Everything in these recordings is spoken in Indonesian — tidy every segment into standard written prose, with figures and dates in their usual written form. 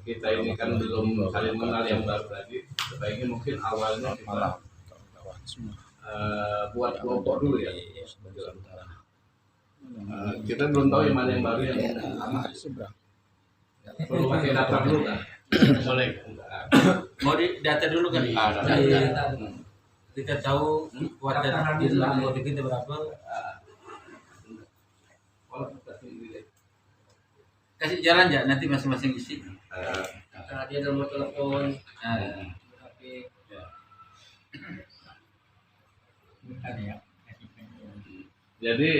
kita ini kan belum saling mengenal yang baru tadi, sebaiknya mungkin awalnya kita buat kelompok dulu ya. Kita belum tahu yang mana yang baru yang lama. Perlu pakai data dulu kan? Boleh. Mau di data dulu kan? Kita tahu kuadrat di dalam anggota kita berapa. Kasih jalan ya nanti masing-masing isi. Dia nomor telepon, HP. Jadi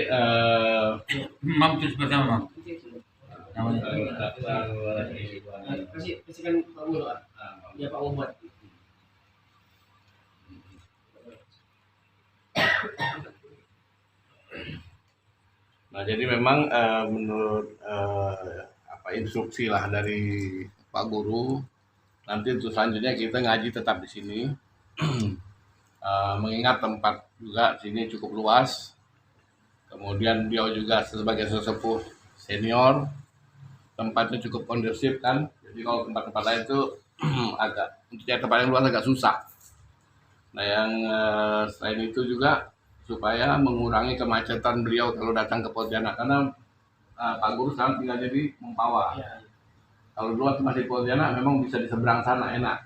mampus bersama. Kasihkan Pak Mul, ya Pak Muhammad. Nah, jadi memang menurut instruksi lah dari Pak Guru, nanti untuk selanjutnya kita ngaji tetap di sini. Mengingat tempat juga sini cukup luas. Kemudian beliau juga sebagai sesepuh senior, tempatnya cukup kondusif kan. Jadi kalau tempat-tempat lain itu agak untuk cari tempat yang luas agak susah. Nah, yang selain itu juga supaya mengurangi kemacetan beliau kalau datang ke Pontianak, karena Pak Guru sekarang tinggalnya di Mempawah. Kalau dulu waktu masih Pontianak memang bisa di seberang sana enak,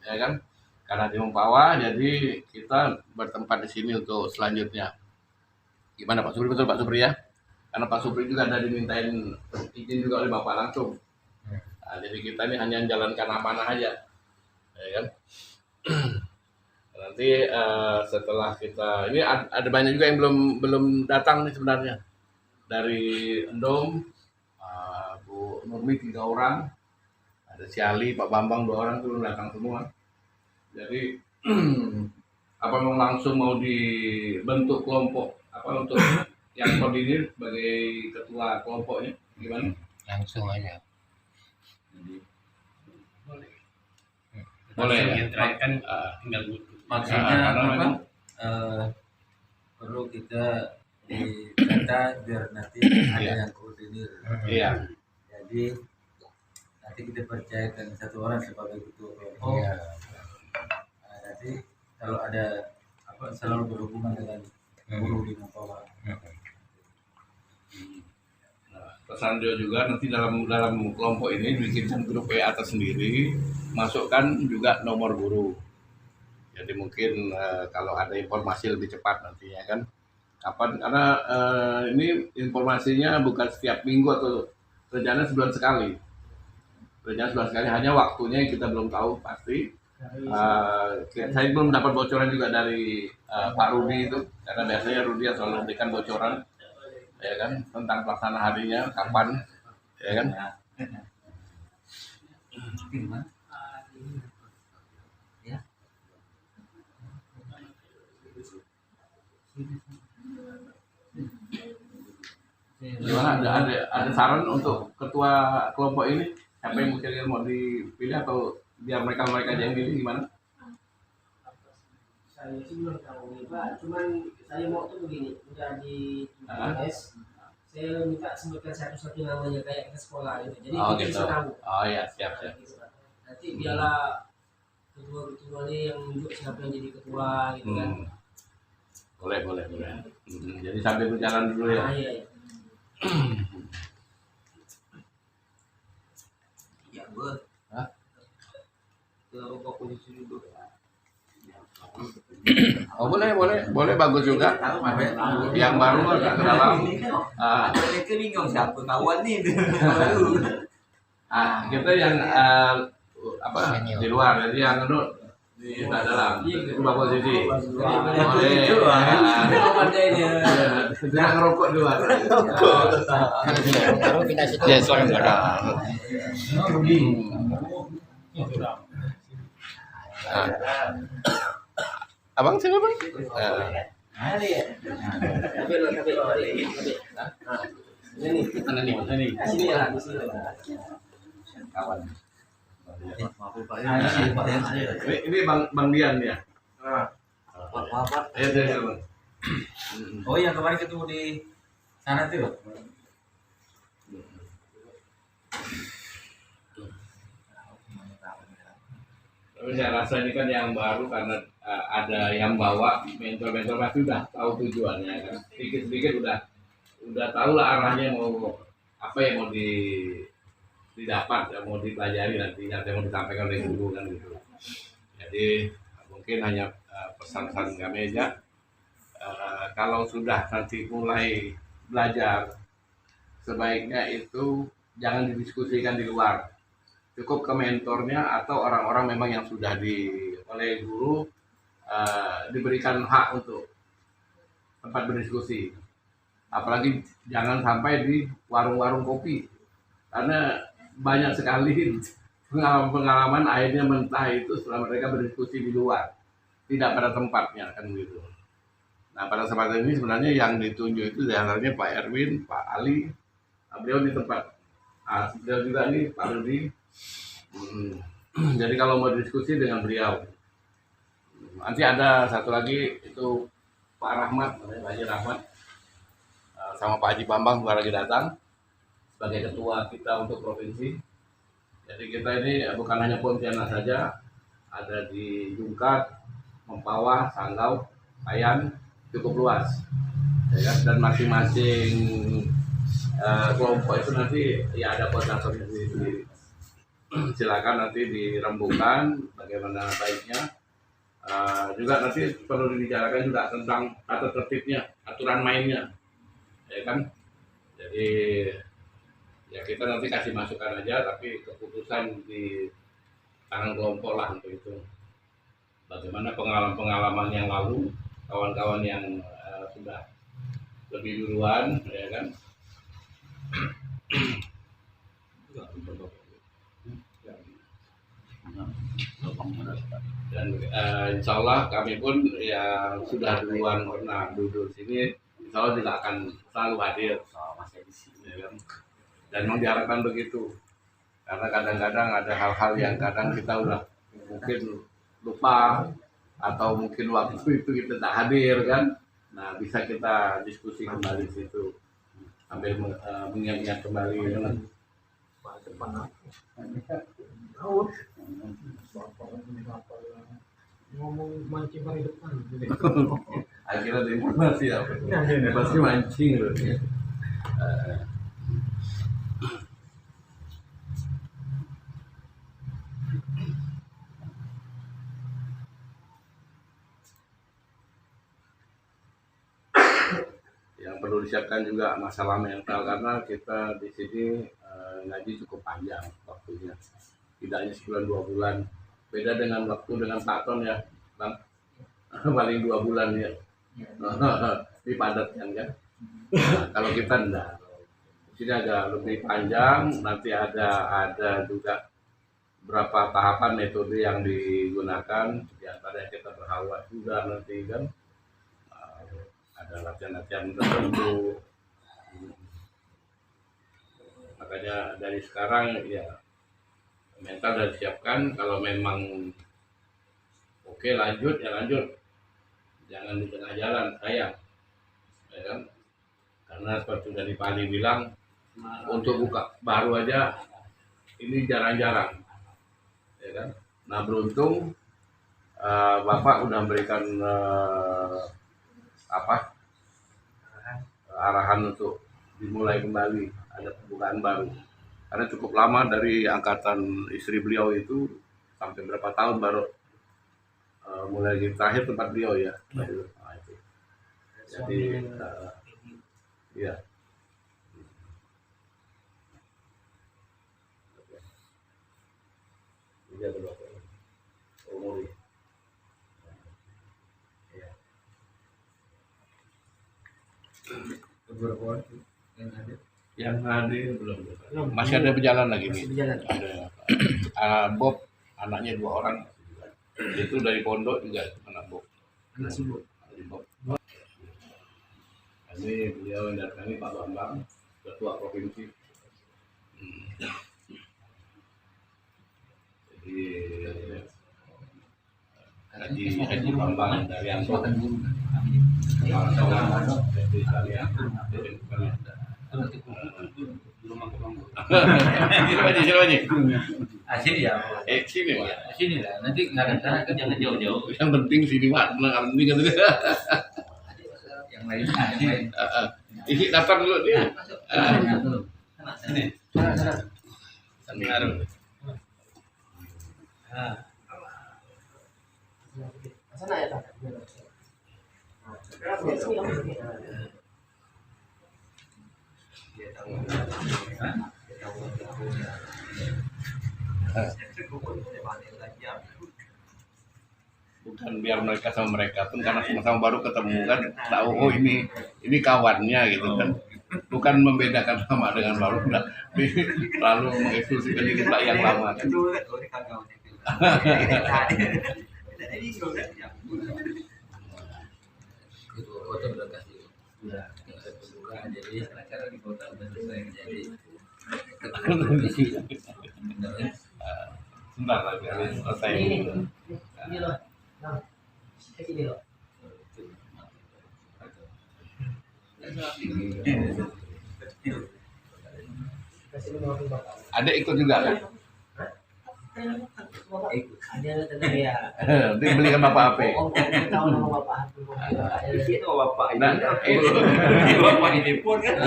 ya kan? Karena di Mempawah, jadi kita bertempat di sini untuk selanjutnya. Gimana Pak Supri, betul Pak Supri ya? Karena Pak Supri juga ada dimintain izin juga oleh Bapak langsung. Nah, jadi kita ini hanya jalankan amanah aja, ya kan? Nanti setelah kita ini ada banyak juga yang belum datang nih sebenarnya. Dari Endom, Bu Nurmi 3 orang, ada si Ali, Pak Bambang 2 orang itu belum datang semua. Jadi apa mau langsung mau dibentuk kelompok apa untuk yang koordinir sebagai ketua kelompoknya gimana? Langsung aja. Boleh ya? Kan tinggal maksudnya apa? Perlu kita didata biar nanti ada yang koordinir. Iya. Jadi nanti kita percayakan satu orang sebagai ketua kelompok. Nah, nanti kalau ada apa selalu berhubungan dengan guru di Mempawah. Pesan dia juga nanti dalam kelompok ini bikinkan grup WA tersendiri, masukkan juga nomor guru. Jadi mungkin kalau ada informasi lebih cepat nantinya kan. Kapan? Karena ini informasinya bukan setiap minggu atau rencana sebulan sekali. Hanya waktunya yang kita belum tahu pasti. Saya belum dapat bocoran juga dari Pak Rudi itu, karena biasanya Rudi yang selalu memberikan bocoran, ya kan, tentang pelaksana harinya kapan, ya kan. Gimana, ada saran untuk ketua kelompok ini? Siapa yang mungkin mau dipilih atau biar mereka aja yang pilih, gimana? Saya sih belum tahu nih Pak, cuman saya mau tuh begini, udah di tugas, saya minta sebutkan satu-satu namanya kayak kita sekolah gitu, jadi kita bisa tahu. Oh ya, siap. Nanti biarlah ketua-ketuanya yang nunjuk siapa yang jadi ketua gitu kan. Boleh. Jadi sambil berjalan dulu ya. Iya. Ya, Bu. Hah? Ke posisi dulu. Oh boleh bagus juga. Yang baru agak ke dalam. Mereka bingung siapa kawan nih baru. Kita yang di luar, jadi yang itu di dalam. Dua posisi. Boleh. Jangan ngerokok dua. Ya, silakan. Abang siapa bang? Mana nih? Sini ya, di sini. Kawan. Ini Bang Dian ya. Ayo Bang. Oh yang kemarin ketemu di sana tuh. Tapi saya rasa ini kan yang baru karena ada yang bawa mentor-mentor pasti udah tahu tujuannya kan. Sedikit-sedikit udah tahu lah arahnya mau apa yang mau didapat, yang mau dipelajari nantinya, yang mau disampaikan oleh guru kan gitu. Jadi mungkin hanya pesan-pesan kami aja. Kalau sudah nanti mulai belajar, sebaiknya itu jangan didiskusikan di luar, cukup ke mentornya atau orang-orang memang yang sudah oleh guru diberikan hak untuk tempat berdiskusi. Apalagi jangan sampai di warung-warung kopi, karena banyak sekali pengalaman akhirnya mentah itu setelah mereka berdiskusi di luar, tidak pada tempatnya kan gitu. Nah pada kesempatan ini sebenarnya yang ditunjuk itu diantaranya Pak Erwin, Pak Ali, beliau di tempat, beliau juga nih Pak Rudi. Jadi kalau mau diskusi dengan beliau, nanti ada satu lagi itu Pak Rahmat, Pak Haji Rahmat, sama Pak Haji Bambang juga lagi datang sebagai ketua kita untuk provinsi. Jadi kita ini bukan hanya Pontianak saja, ada di Jungkat, Mempawah, Sanggau, Payan, cukup luas. Ya, dan masing-masing kelompok itu nanti ya ada koordinatornya sendiri. Silakan nanti dirembukan bagaimana baiknya. Juga nanti perlu dibicarakan juga tentang tata tertibnya, aturan mainnya, ya kan. Jadi ya kita nanti kasih masukan aja, tapi keputusan di tangan kelompok lah untuk itu. Bagaimana pengalaman-pengalaman yang lalu, kawan-kawan yang sudah lebih duluan, ya kan. Dan insya Allah kami pun yang sudah duluan pernah duduk sini, insya Allah tidak akan selalu hadir masih di sini, ya kan? Dan memang diharapkan begitu, karena kadang-kadang ada hal-hal yang kadang kita udah mungkin lupa atau mungkin waktu itu kita tak hadir kan. Nah bisa kita diskusi kembali di situ sambil mengingat kembali kan. Ngomong mancing hari depan. Akhirnya ada informasi apa? Pasti mancing loh. Yang perlu disiapkan juga masalah mental, karena kita di sini ngaji cukup panjang waktunya, tidak hanya sebulan 2 bulan. Beda dengan waktu dengan Pak Ton ya, Bang. Paling 2 bulan ya. Dipadatkan kan. Nah, kalau kita enggak, di sini agak lebih panjang. Nanti ada juga berapa tahapan metode yang digunakan. Di antaranya kita berhalwat juga nanti kan. Ada latihan-latihan tertentu. Makanya dari sekarang ya mental sudah disiapkan. Kalau memang oke lanjut ya lanjut, jangan di tengah jalan sayang, ya kan? Karena seperti dari Pak Ali bilang, untuk buka baru aja ini jarang-jarang, ya kan? Nah beruntung Bapak udah memberikan arahan untuk dimulai kembali, ada pembukaan baru. Karena cukup lama dari angkatan istri beliau itu sampai berapa tahun baru mulai di terakhir tempat beliau ya. Nah, itu. Jadi ya. Iya berapa? Umur. Ya. Beberapa waktu yang hadir belum. Masih ada berjalan lagi nih. Ada Bob, anaknya 2 orang. Itu dari pondok juga anak Bob. Anak sibuk. Bob. Ini beliau yang datangi Pak Bambang, ketua provinsi. Jadi Haji Bambang dari Anto. belum mampu. Sini aja. Sini ya. Sini Pak. Sini lah. Nanti ngarang-ngarang kan jangan jauh-jauh. Yang penting sini Pak. Yang penting kan. Yang lain, yang lain. Isi daftar dulu dia. Sini. Sangaru. Sana ya Pak. Bukan biar mereka sama mereka pun karena sama-sama baru ketemu kan tahu oh ini kawannya gitu kan, bukan membedakan sama dengan baru udah lalu mengeksklusifkan diri Pak yang lama kan. Itu foto udah kasih. Udah. Jadi acara di kota udah selesai jadi. Sebentar lagi selesai. Ini loh. Nah, sini loh. Ada ikut juga kan? Ada tenang ya. Nanti belikan Bapak HP. Oh, tahu nama Bapak. Itu bapak ini. Nah, Bapak ini pun kan.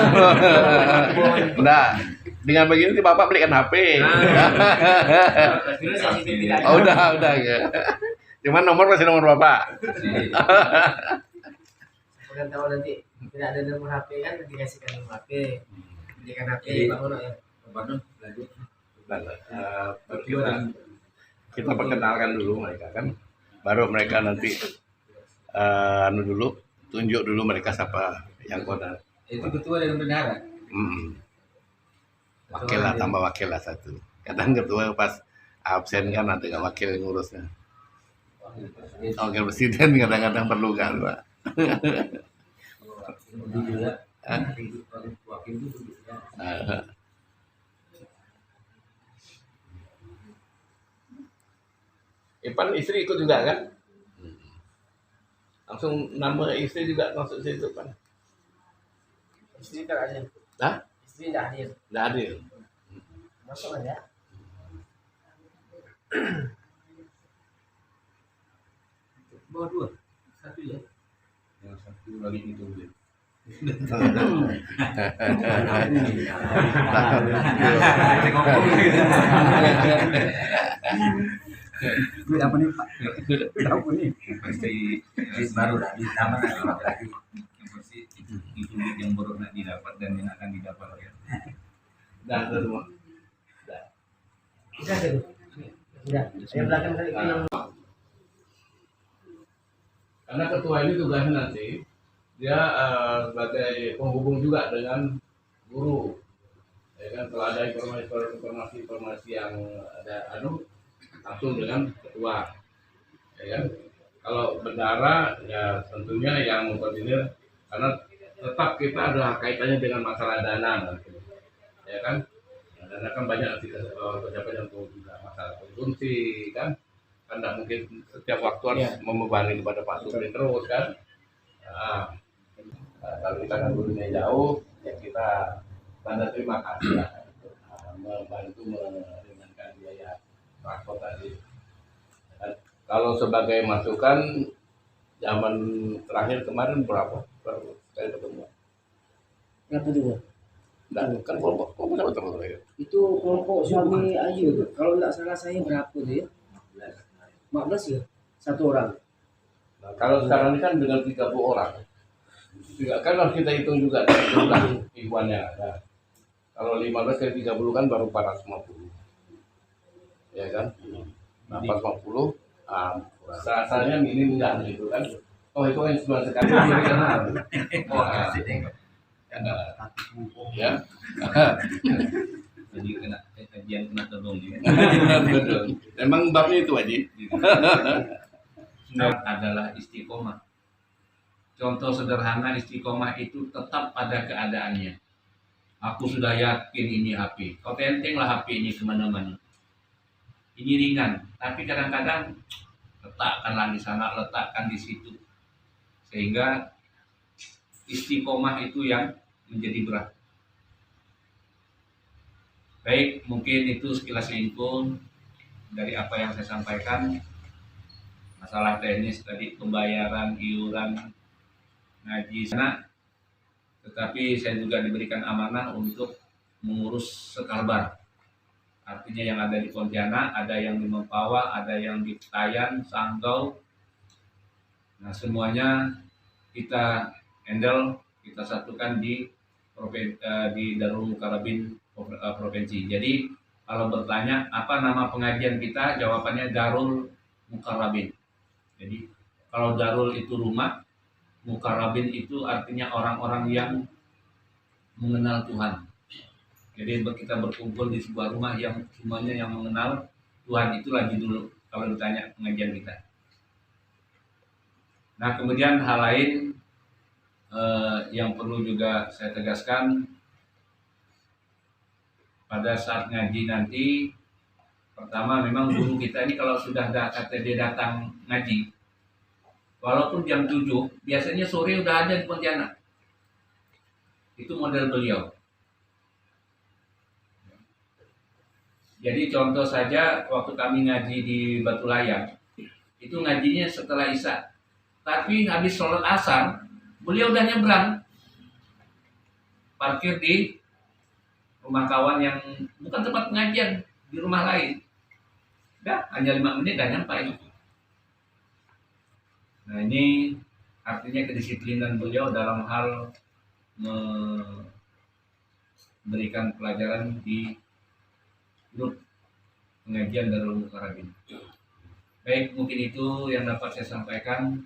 nah, dengan begini Bapak belikan HP. Oh, udah ya. Cuman nomor masih nomor Bapak. Bukan tahu nanti tidak ada nomor HP kan dikasihkan nomor HP. Belikan HP Pak Mono ya. Bandung lanjut. Kita perkenalkan dulu mereka kan, baru mereka nanti dulu tunjuk dulu mereka siapa yang kota. Itu ketua dan bendahara. Wakil lah, tambah wakil lah satu. Kadang ketua pas absen kan ada nggak wakil yang ngurusnya. Wakil presiden kadang-kadang perlu kan Pak. Wakil itu juga. Ipan istri ikut juga kan? Langsung nama istri juga masuk situ kan? Istri tak ada. Hah? Istri tidak hadir. Nggak adil. Masuk aja. Bawa dua. Satu ya. Yang satu lagi itu. Apa nih Pak? Apa nih? Pasti baru lah di taman lagi. Yang pasti itu yang baru nak didapat dan yang akan didapat ya. Dah semua. Sudah tuh. Sudah. Yang belakang kali yang Karena ketua ini tugasnya nanti dia sebagai penghubung juga dengan guru. Ya kan kalau ada informasi yang ada langsung dengan ketua. Ya kan? Kalau bendahara ya tentunya yang mengkoordinir karena tetap kita ada kaitannya dengan masalah dana nanti. Ya kan? Dana kan banyak nanti pejabat untuk juga masalah konsumsi kan. Kan tidak mungkin setiap waktu harus membebani kepada Pak Supri terus kan. Kalau kita kan gurunya jauh, ya kita tanda terima kasih lah membantu meringankan biaya transport tadi. Dan kalau sebagai masukan zaman terakhir kemarin berapa kali ketemu? berapa juga? Nah, kan kelompok sama teman ya. Itu kelompok suami Ayu tuh. Kalau nggak salah saya berapa tuh ya? 14 ya? Satu orang. Nah, kalau sekarang ini kan dengan 30 orang. Juga kan harus kita hitung juga jumlah ikhwannya ada. Kalau 15 kali 30 kan baru 450. Ya kan? Nah, 450 rasanya minim enggak gitu kan. Oh, itu yang sebulan sekali jadi kenal. Ya. Jadi kena kajian kena tolong juga. Memang babnya itu aja. Adalah istiqomah. Contoh sederhana istiqomah itu tetap pada keadaannya. Aku sudah yakin ini HP. Kau tentenglah HP ini kemana-mana. Ini ringan, tapi kadang-kadang letakkanlah di sana, letakkan di situ, sehingga istiqomah itu yang menjadi berat. Baik, mungkin itu sekilas info dari apa yang saya sampaikan. Masalah teknis tadi pembayaran iuran ngaji sana, tetapi saya juga diberikan amanah untuk mengurus sekalbar. Artinya yang ada di Pontianak, ada yang di Mempawah, ada yang di Tayan, Sanggau. Nah, semuanya kita handle, kita satukan di Darul Mukarrabin provinsi. Jadi kalau bertanya apa nama pengajian kita, jawabannya Darul Mukarrabin. Jadi kalau Darul itu rumah, Mukarrabin itu artinya orang-orang yang mengenal Tuhan. Jadi kita berkumpul di sebuah rumah yang semuanya yang mengenal Tuhan, itulah judul kalau ditanya pengajian kita. Nah, kemudian hal lain yang perlu juga saya tegaskan, pada saat ngaji nanti, pertama memang guru kita ini kalau sudah kata dia datang ngaji, walaupun jam 7, biasanya sore udah ada di Pontianak. Itu model beliau. Jadi contoh saja waktu kami ngaji di Batu Layang, itu ngajinya setelah Isya. Tapi habis sholat asar, beliau udah nyebrang. Parkir di rumah kawan yang bukan tempat pengajian, di rumah lain. Udah, hanya 5 menit dan nyampe itu. Nah, ini artinya kedisiplinan beliau dalam hal memberikan pelajaran di grup pengajian Darul Mukarrabin. Baik, mungkin itu yang dapat saya sampaikan.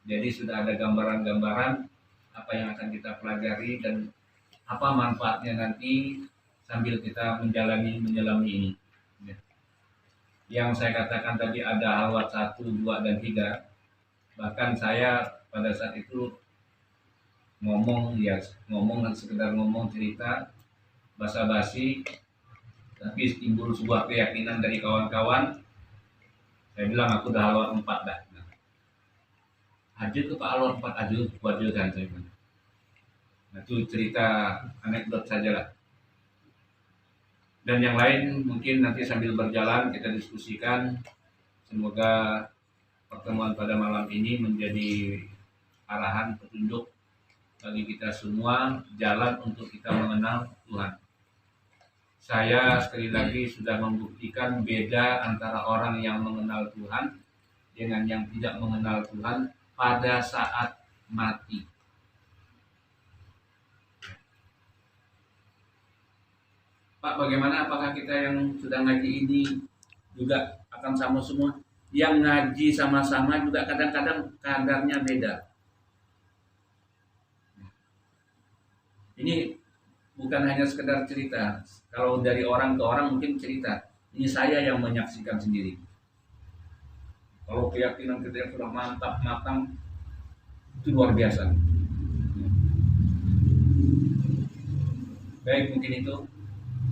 Jadi sudah ada gambaran-gambaran apa yang akan kita pelajari dan apa manfaatnya nanti sambil kita menyelami ini. Yang saya katakan tadi ada halwat 1, 2, dan 3. Bahkan saya pada saat itu ngomong dan sekedar ngomong cerita basa-basi, tapi timbul sebuah keyakinan dari kawan-kawan. Saya bilang aku udah halwat 4 dah. Haji ke Pak halwat 4 aja buat dia kan saya bilang. Nah, itu cerita anekdot saja lah. Dan yang lain mungkin nanti sambil berjalan kita diskusikan. Semoga pertemuan pada malam ini menjadi arahan petunjuk bagi kita semua, jalan untuk kita mengenal Tuhan. Saya sekali lagi sudah membuktikan beda antara orang yang mengenal Tuhan dengan yang tidak mengenal Tuhan pada saat mati. Pak, bagaimana, apakah kita yang sudah ngaji ini juga akan sama semua? Yang ngaji sama-sama juga kadang-kadang kadarnya beda. Ini bukan hanya sekedar cerita. Kalau dari orang ke orang mungkin cerita. Ini saya yang menyaksikan sendiri. Kalau keyakinan kita yang sudah mantap, matang, itu luar biasa. Baik, mungkin itu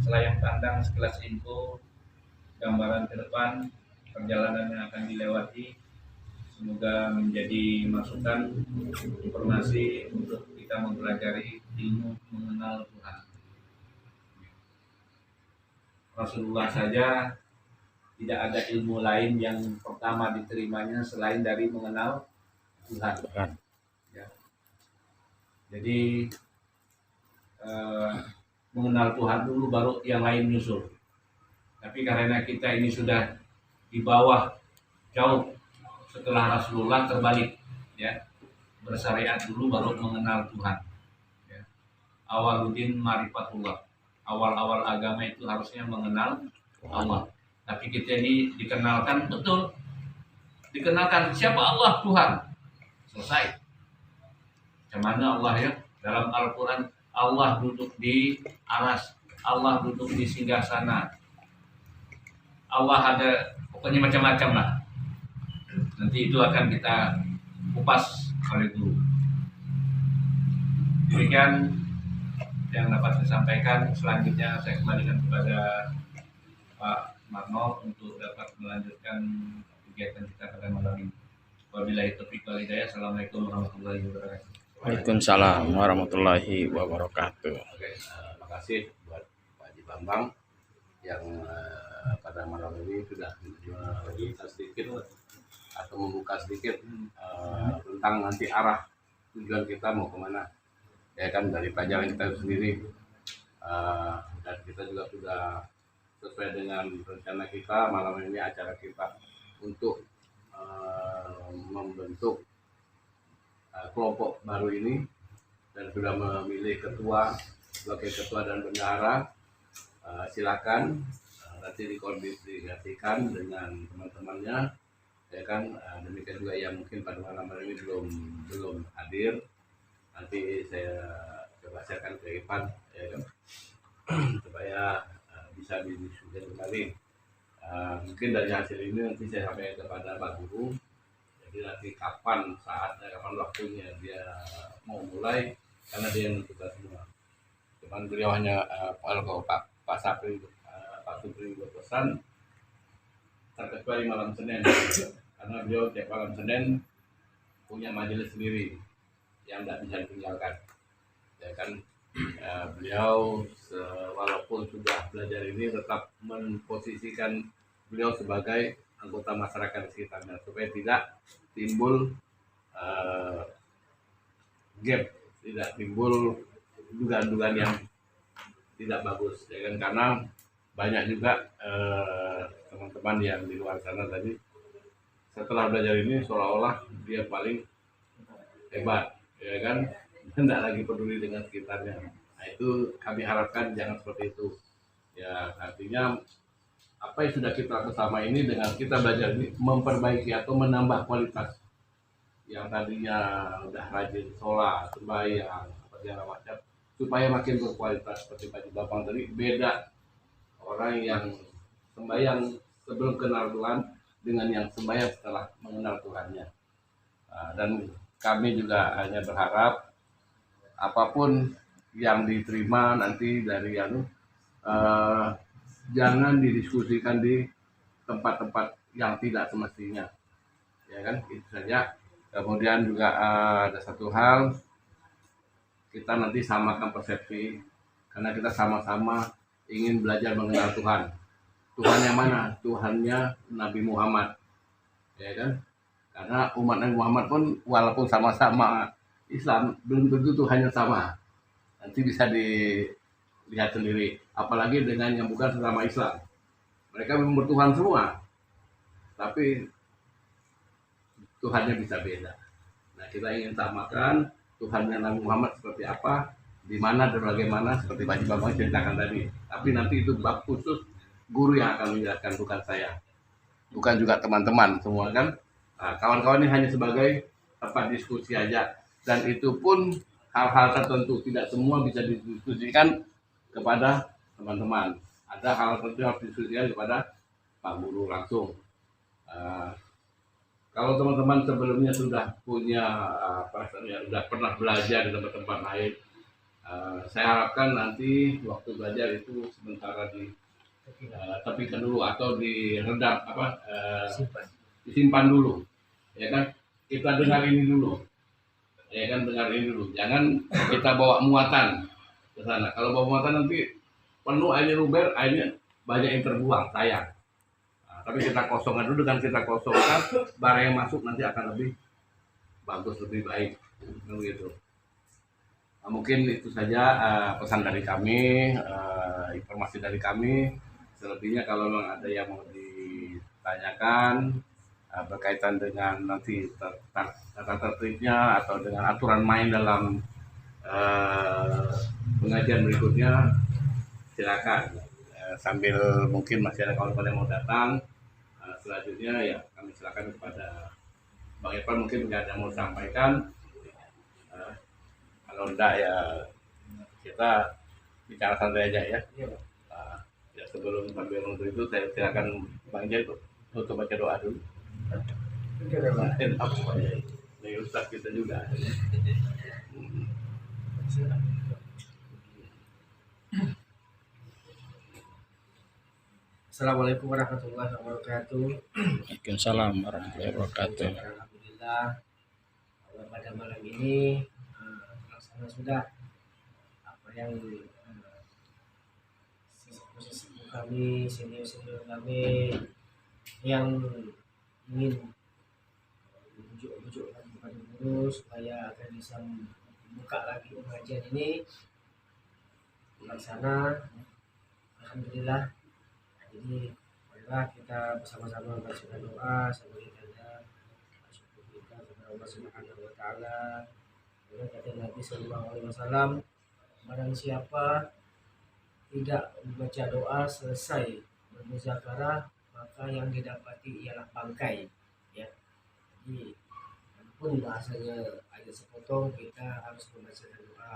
selayang pandang sekilas info, gambaran ke depan, perjalanan yang akan dilewati. Semoga menjadi masukan, informasi untuk kita mempelajari ilmu mengenal Tuhan. Rasulullah saja tidak ada ilmu lain yang pertama diterimanya selain dari mengenal Tuhan. Ya. Jadi mengenal Tuhan dulu baru yang lain nyusul. Tapi karena kita ini sudah di bawah jauh setelah Rasulullah terbalik, ya, bersyariat dulu baru mengenal Tuhan. Ya. Awaluddin marifatullah. Awal-awal agama itu harusnya mengenal Allah. Tapi kita ini dikenalkan betul. Dikenalkan siapa Allah, Tuhan. Selesai. Macam mana Allah ya? Dalam Al-Quran, Allah duduk di aras. Allah duduk di singgasana. Allah ada, pokoknya macam-macam lah. Nanti itu akan kita kupas oleh guru. Demikian yang dapat saya sampaikan. Selanjutnya saya kembalikan kepada Pak Marno untuk dapat melanjutkan kegiatan kita pada malam ini. Wabillahi taufiq wal hidayah. Assalamualaikum warahmatullahi wabarakatuh. Waalaikumsalam warahmatullahi wabarakatuh. Oke, terima kasih buat Pak Haji Bambang. yang pada malam ini sudah mencerita sedikit atau membuka sedikit tentang nanti arah tujuan kita mau kemana, ya kan, dari pelajaran kita sendiri. Dan kita juga sudah sesuai dengan rencana kita malam ini, acara kita untuk membentuk kelompok baru ini, dan sudah memilih ketua, sebagai ketua dan bendahara. Silakan nanti dikoordinasikan dengan teman-temannya, ya kan. Demikian juga yang mungkin pada malam ini belum hadir, nanti saya coba sharekan ke Ivan, ya kan, supaya bisa didiskusikan kembali. Mungkin dari hasil ini nanti saya sampaikan kepada Pak Guru, jadi nanti kapan saatnya, kapan waktunya dia mau mulai, karena dia yang menentukan semua. Cuman beliau hanya kalau Pak Sapri, Pak Supri berpesan terkecuali malam Senin, karena beliau tiap malam Senin punya majelis sendiri yang tidak bisa ditinggalkan, ya kan. Beliau walaupun sudah belajar ini tetap memposisikan beliau sebagai anggota masyarakat di sekitarnya, supaya tidak timbul gap, tidak timbul dugaan-dugaan yang tidak bagus, ya kan. Karena banyak juga teman-teman yang di luar sana tadi setelah belajar ini seolah-olah dia paling hebat, ya kan, tidak lagi peduli dengan sekitarnya. Nah, itu kami harapkan jangan seperti itu, ya. Artinya apa yang sudah kita lakukan selama ini, dengan kita belajar ini memperbaiki atau menambah kualitas yang tadinya udah rajin sholat, sembahyang, segala macam, supaya makin berkualitas. Seperti Pak Bapang tadi, beda orang yang sembahyang sebelum kenal Tuhan dengan yang sembahyang setelah mengenal Tuhannya. Dan kami juga hanya berharap apapun yang diterima nanti dari jangan didiskusikan di tempat-tempat yang tidak semestinya, ya kan, itu saja. Kemudian juga ada satu hal, kita nanti samakan persepsi, karena kita sama-sama ingin belajar mengenal Tuhan. Tuhan yang mana? Tuhannya Nabi Muhammad, ya kan. Karena umat Nabi Muhammad pun walaupun sama-sama Islam, belum tentu Tuhannya sama. Nanti bisa dilihat sendiri, apalagi dengan yang bukan sesama Islam. Mereka memang bertuhan semua, tapi Tuhannya bisa beda. Nah, kita ingin samakan Tuhannya Nabi Muhammad seperti apa, di mana dan bagaimana, seperti Pak Bambang ceritakan tadi. Tapi nanti itu bab khusus guru yang akan menjelaskan, bukan saya, bukan juga teman-teman semua kan. Nah, kawan-kawan ini hanya sebagai tempat diskusi aja, dan itu pun hal-hal tertentu, tidak semua bisa didiskusikan kepada teman-teman. Ada hal tertentu yang harus didiskusikan kepada Pak Guru langsung. Kalau teman-teman sebelumnya sudah punya sudah pernah belajar di tempat-tempat lain, saya harapkan nanti waktu belajar itu sementara tepikan dulu atau diredam, disimpan dulu, ya kan. Kita dengar ini dulu, ya kan, dengar ini dulu. Jangan kita bawa muatan ke sana. Kalau bawa muatan nanti penuh, airnya luber, airnya banyak yang terbuang, sayang. Tapi kita kosongkan dulu, dengan kita kosongkan, barang yang masuk nanti akan lebih bagus, lebih baik, begitu. Nah, mungkin itu saja pesan dari kami, informasi dari kami. Selebihnya kalau memang ada yang mau ditanyakan berkaitan dengan nanti tata tertibnya atau dengan aturan main dalam pengajian berikutnya, silakan. Sambil mungkin masih ada kawan-kawan yang mau datang, selanjutnya ya kami silakan kepada Bang Irfan, mungkin nggak ada yang mau sampaikan. Kalau enggak ya kita bicara santai aja ya. Ya sebelum sambil nunggu itu, saya silakan Bang Jai untuk baca doa dulu. Ini Ustaz kita juga. Assalamualaikum warahmatullahi wabarakatuh. Waalaikumsalam warahmatullahi wabarakatuh. Alhamdulillah, pada malam ini sudah apa yang kami, senior-senior kami yang ingin bujuk-bujuk kepada guru supaya akan bisa membuka lagi pengajian ini laksana. Alhamdulillah. Jadi marilah kita bersama-sama membaca doa sebagai tanda syukur kita kepada Allah Subhanahu wa taala. Kata Nabi sallallahu alaihi wasallam, barang siapa tidak membaca doa selesai bermuzakarah, maka yang didapati ialah bangkai. Ya. Jadi walaupun bahasanya agak sepotong, kita harus membaca doa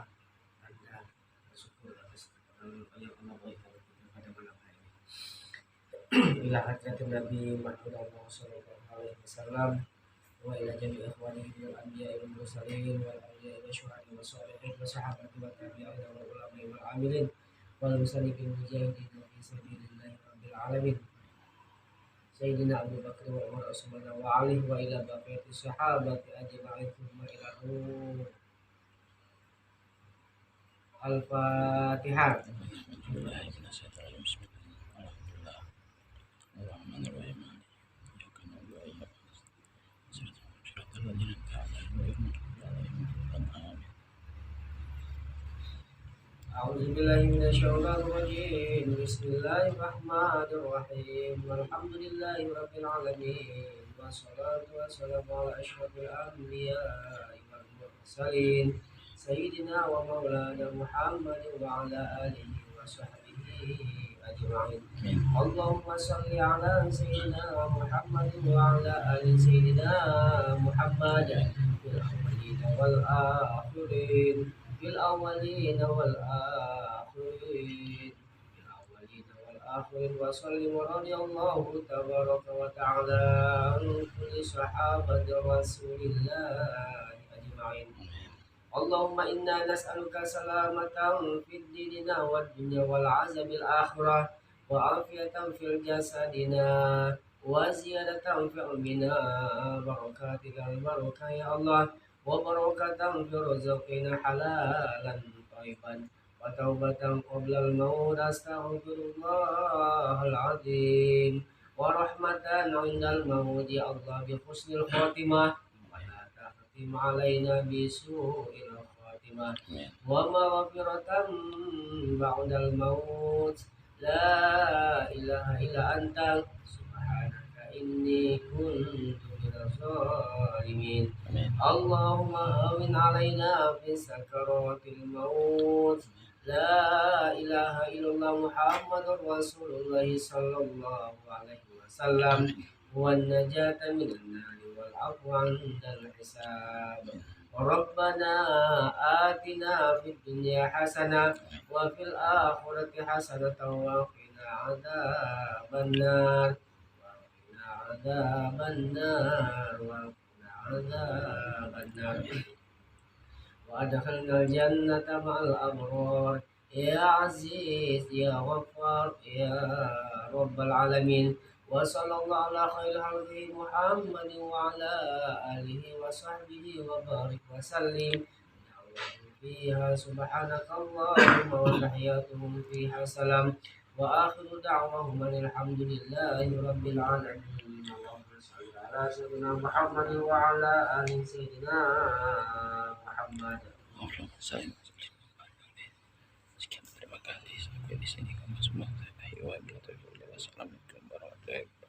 tanda bersyukur atas yang Allah berikan pada malam hari ini. Ila hadratin Nabi Muhammad sallallahu alaihi wasallam wa ila jami'i ikhwanihi minal anbiya'i wal mursalin wal awliya'i wasyuhada'i wassalihin wa sahabati wa tabi'in wal ulama'i wal amilin wal musannifin mujahidin fi sabilillahi rabbil alamin Sayyidina Abu Bakar wa Umar Utsman wa Ali wa ila baqiyati sahabati ajma'in thumma ila ruh Al-Fatihah. أعوذ بالله من الشيطان الرجيم بسم الله الرحمن الرحيم والحمد لله رب العالمين والصلاة والسلام على أشرف الأنبياء والمرسلين سيدنا ومولانا محمد وعلى آله وصحبه أجمعين اللهم صل على سيدنا محمد وعلى آل سيدنا محمد في الأولين والآخرين في الأولين والآخرين وسلم رضي الله تبارك وتعالى عن كل صحابة رسول الله أجمعين اللهم إنا نسألك سلامة في ديننا والدنيا والعذاب الآخرة وعافية في جسدنا وزيادة في علمنا بركاتك البركة يا الله وبركة في رزقنا حلالا طيبا وتوبة قبل الموت أستغفر الله العظيم ورحمة عند الموت يا الله بحسن الخاتمة ولا تختم علينا بسوء الخاتمة ومغفرة بعد الموت لا إله إلا أنت سبحانك إني كنت من الظالمين اللهم هون علينا في سكرات الموت لا إله إلا الله محمد رسول الله صلى الله عليه وسلم والنجاة من النار والعفو عند الحساب ربنا آتنا في الدنيا حسنة وفي الآخرة حسنة وقنا عذاب النار عذاب النار عذاب النار وأدخلنا الجنة مع الأبرار يا عزيز يا غفار يا رب العالمين وصلى الله على خير خلقه محمد وعلى آله وصحبه وبارك وسلم فيها سبحانك اللهم وتحياتهم فيها سلام وآخر دعواهم أن الحمد لله رب العالمين اللهم صل على سيدنا محمد وعلى آل سيدنا Muhammad. Sekian terima kasih sampai di sini kami semua. Wassalamualaikum warahmatullahi wabarakatuh.